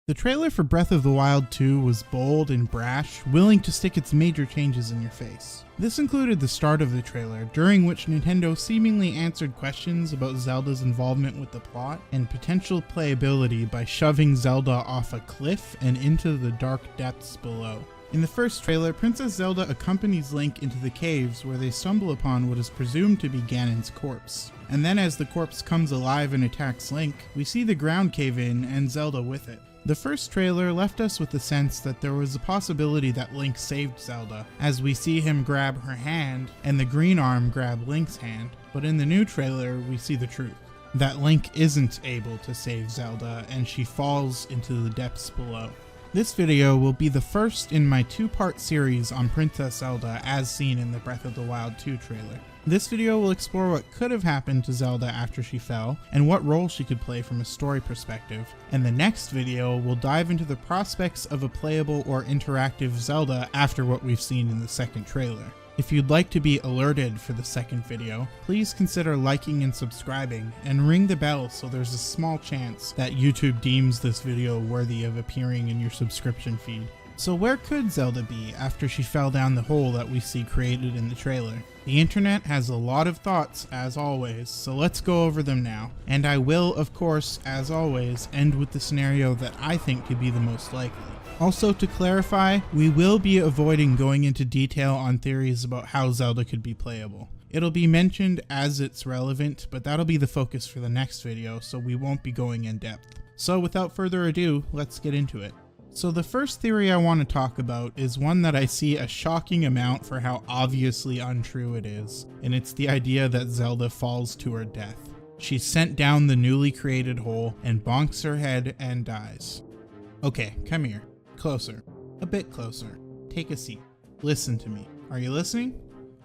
The trailer for Breath of the Wild 2 was bold and brash, willing to stick its major changes in your face. This included the start of the trailer, during which Nintendo seemingly answered questions about Zelda's involvement with the plot and potential playability by shoving Zelda off a cliff and into the dark depths below. In the first trailer, Princess Zelda accompanies Link into the caves where they stumble upon what is presumed to be Ganon's corpse. And then as the corpse comes alive and attacks Link, we see the ground cave in and Zelda with it. The first trailer left us with the sense that there was a possibility that Link saved Zelda, as we see him grab her hand and the green arm grab Link's hand, but in the new trailer we see the truth. That Link isn't able to save Zelda and she falls into the depths below. This video will be the first in my two-part series on Princess Zelda as seen in the Breath of the Wild 2 trailer. This video will explore what could have happened to Zelda after she fell, and what role she could play from a story perspective, and the next video will dive into the prospects of a playable or interactive Zelda after what we've seen in the second trailer. If you'd like to be alerted for the second video, please consider liking and subscribing, and ring the bell so there's a small chance that YouTube deems this video worthy of appearing in your subscription feed. So where could Zelda be after she fell down the hole that we see created in the trailer? The internet has a lot of thoughts as always, so let's go over them now. And I will, of course, as always, end with the scenario that I think to be the most likely. Also, to clarify, we will be avoiding going into detail on theories about how Zelda could be playable. It'll be mentioned as it's relevant, but that'll be the focus for the next video, so we won't be going in depth. So without further ado, let's get into it. So the first theory I want to talk about is one that I see a shocking amount for how obviously untrue it is, and it's the idea that Zelda falls to her death. She's sent down the newly created hole and bonks her head and dies. Okay, come here. Closer. A bit closer. Take a seat. Listen to me. Are you listening?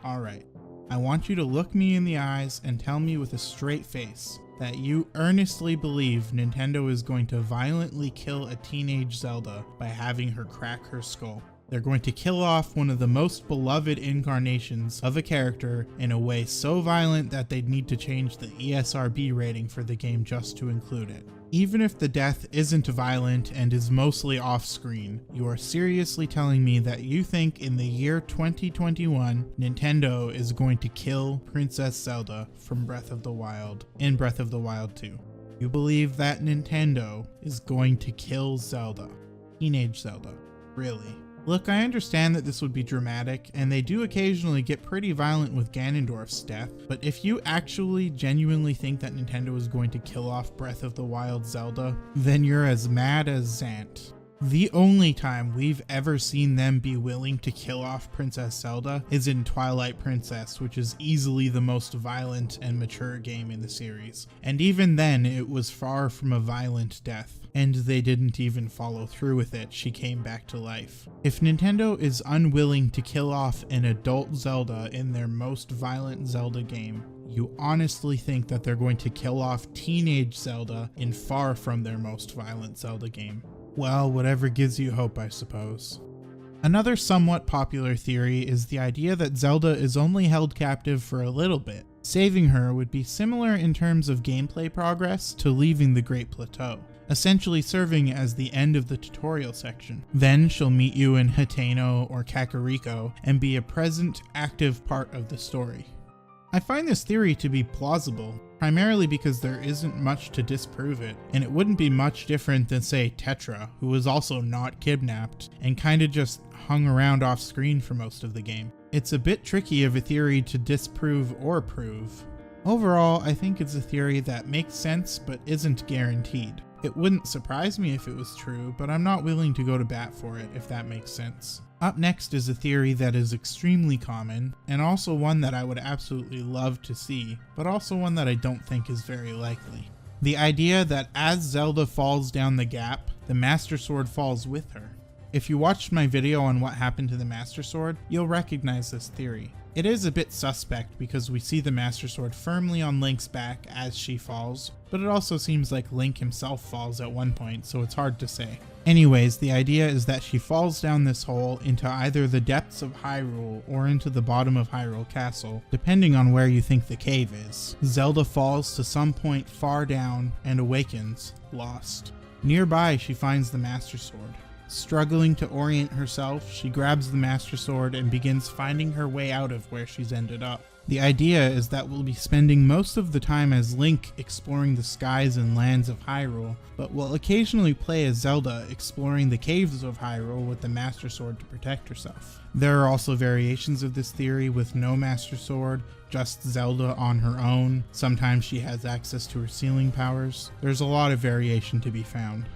Alright. I want you to look me in the eyes and tell me with a straight face that you earnestly believe Nintendo is going to violently kill a teenage Zelda by having her crack her skull. They're going to kill off one of the most beloved incarnations of a character in a way so violent that they'd need to change the ESRB rating for the game just to include it. Even if the death isn't violent and is mostly off-screen, you are seriously telling me that you think in the year 2021, Nintendo is going to kill Princess Zelda from Breath of the Wild in Breath of the Wild 2. You believe that Nintendo is going to kill Zelda. Teenage Zelda. Really? Look, I understand that this would be dramatic, and they do occasionally get pretty violent with Ganondorf's death, but if you actually genuinely think that Nintendo is going to kill off Breath of the Wild Zelda, then you're as mad as Zant. The only time we've ever seen them be willing to kill off Princess Zelda is in Twilight Princess, which is easily the most violent and mature game in the series. And even then, it was far from a violent death. And they didn't even follow through with it, she came back to life. If Nintendo is unwilling to kill off an adult Zelda in their most violent Zelda game, you honestly think that they're going to kill off teenage Zelda in far from their most violent Zelda game. Well, whatever gives you hope, I suppose. Another somewhat popular theory is the idea that Zelda is only held captive for a little bit. Saving her would be similar in terms of gameplay progress to leaving the Great Plateau, essentially serving as the end of the tutorial section. Then she'll meet you in Hateno or Kakariko and be a present, active part of the story. I find this theory to be plausible, primarily because there isn't much to disprove it, and it wouldn't be much different than, say, Tetra, who was also not kidnapped, and kinda just hung around off screen for most of the game. It's a bit tricky of a theory to disprove or prove. Overall, I think it's a theory that makes sense but isn't guaranteed. It wouldn't surprise me if it was true, but I'm not willing to go to bat for it, if that makes sense. Up next is a theory that is extremely common, and also one that I would absolutely love to see, but also one that I don't think is very likely. The idea that as Zelda falls down the gap, the Master Sword falls with her. If you watched my video on what happened to the Master Sword, you'll recognize this theory. It is a bit suspect because we see the Master Sword firmly on Link's back as she falls, but it also seems like Link himself falls at one point, so it's hard to say. Anyways, the idea is that she falls down this hole into either the depths of Hyrule or into the bottom of Hyrule Castle, depending on where you think the cave is. Zelda falls to some point far down and awakens, lost. Nearby, she finds the Master Sword. Struggling to orient herself, she grabs the Master Sword and begins finding her way out of where she's ended up. The idea is that we'll be spending most of the time as Link exploring the skies and lands of Hyrule, but we'll occasionally play as Zelda exploring the caves of Hyrule with the Master Sword to protect herself. There are also variations of this theory with no Master Sword, just Zelda on her own. Sometimes she has access to her sealing powers. There's a lot of variation to be found.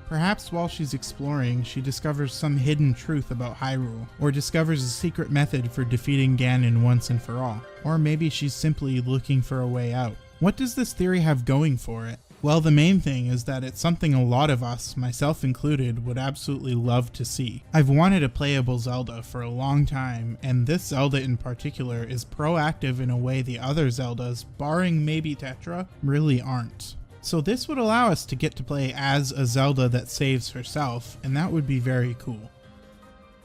Perhaps while she's exploring, she discovers some hidden truth about Hyrule, or discovers a secret method for defeating Ganon once and for all. Or maybe she's simply looking for a way out. What does this theory have going for it? Well, the main thing is that it's something a lot of us, myself included, would absolutely love to see. I've wanted a playable Zelda for a long time, and this Zelda in particular is proactive in a way the other Zeldas, barring maybe Tetra, really aren't. So this would allow us to get to play as a Zelda that saves herself, and that would be very cool.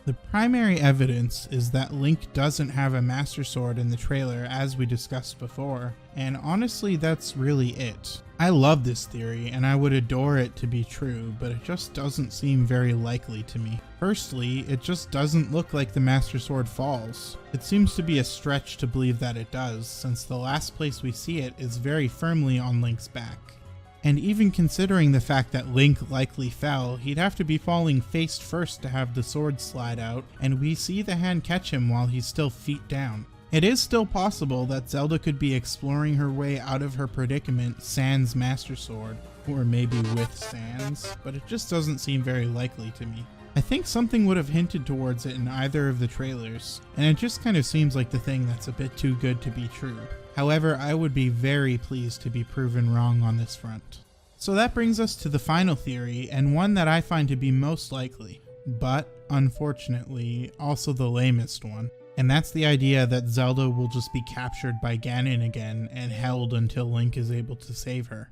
The primary evidence is that Link doesn't have a Master Sword in the trailer as we discussed before, and honestly that's really it. I love this theory and I would adore it to be true, but it just doesn't seem very likely to me. Firstly, it just doesn't look like the Master Sword falls. It seems to be a stretch to believe that it does, since the last place we see it is very firmly on Link's back. And even considering the fact that Link likely fell, he'd have to be falling face first to have the sword slide out, and we see the hand catch him while he's still feet down. It is still possible that Zelda could be exploring her way out of her predicament sans Master Sword, or maybe with Sans, but it just doesn't seem very likely to me. I think something would have hinted towards it in either of the trailers, and it just kind of seems like the thing that's a bit too good to be true. However, I would be very pleased to be proven wrong on this front. So that brings us to the final theory, and one that I find to be most likely, but unfortunately also the lamest one. And that's the idea that Zelda will just be captured by Ganon again and held until Link is able to save her.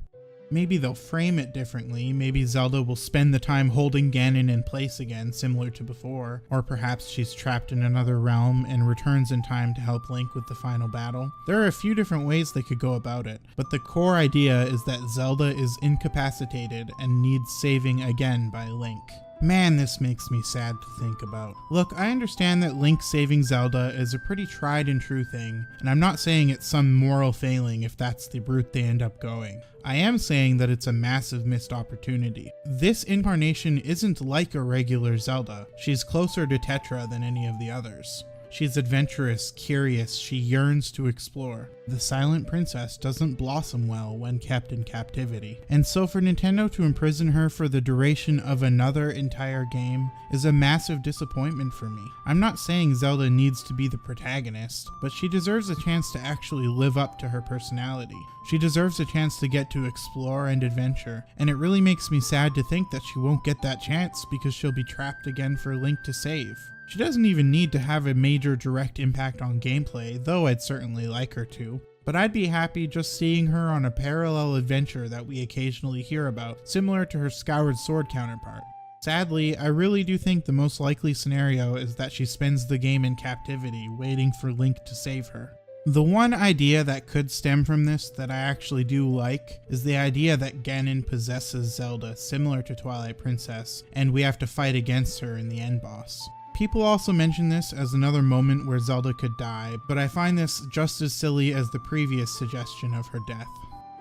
Maybe they'll frame it differently, maybe Zelda will spend the time holding Ganon in place again, similar to before, or perhaps she's trapped in another realm and returns in time to help Link with the final battle. There are a few different ways they could go about it, but the core idea is that Zelda is incapacitated and needs saving again by Link. Man, this makes me sad to think about. Look, I understand that Link saving Zelda is a pretty tried and true thing, and I'm not saying it's some moral failing if that's the route they end up going. I am saying that it's a massive missed opportunity. This incarnation isn't like a regular Zelda. She's closer to Tetra than any of the others. She's adventurous, curious, she yearns to explore. The Silent Princess doesn't blossom well when kept in captivity. And so for Nintendo to imprison her for the duration of another entire game is a massive disappointment for me. I'm not saying Zelda needs to be the protagonist, but she deserves a chance to actually live up to her personality. She deserves a chance to get to explore and adventure, and it really makes me sad to think that she won't get that chance because she'll be trapped again for Link to save. She doesn't even need to have a major direct impact on gameplay, though I'd certainly like her to. But I'd be happy just seeing her on a parallel adventure that we occasionally hear about, similar to her Skyward Sword counterpart. Sadly, I really do think the most likely scenario is that she spends the game in captivity, waiting for Link to save her. The one idea that could stem from this that I actually do like is the idea that Ganon possesses Zelda, similar to Twilight Princess, and we have to fight against her in the end boss. People also mention this as another moment where Zelda could die, but I find this just as silly as the previous suggestion of her death.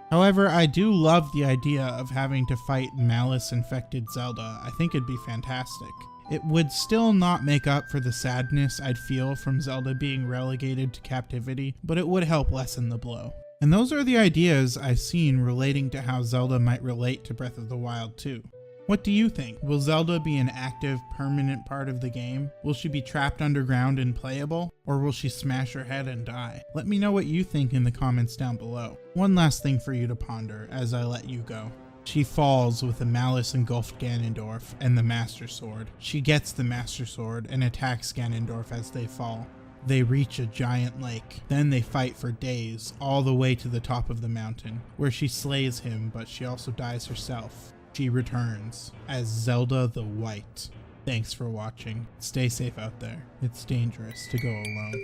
However, I do love the idea of having to fight malice-infected Zelda. I think it'd be fantastic. It would still not make up for the sadness I'd feel from Zelda being relegated to captivity, but it would help lessen the blow. And those are the ideas I've seen relating to how Zelda might relate to Breath of the Wild 2. What do you think? Will Zelda be an active, permanent part of the game? Will she be trapped underground and playable? Or will she smash her head and die? Let me know what you think in the comments down below. One last thing for you to ponder as I let you go. She falls with a malice-engulfed Ganondorf and the Master Sword. She gets the Master Sword and attacks Ganondorf as they fall. They reach a giant lake. Then they fight for days, all the way to the top of the mountain, where she slays him, but she also dies herself. She returns as Zelda the White. Thanks for watching. Stay safe out there. It's dangerous to go alone.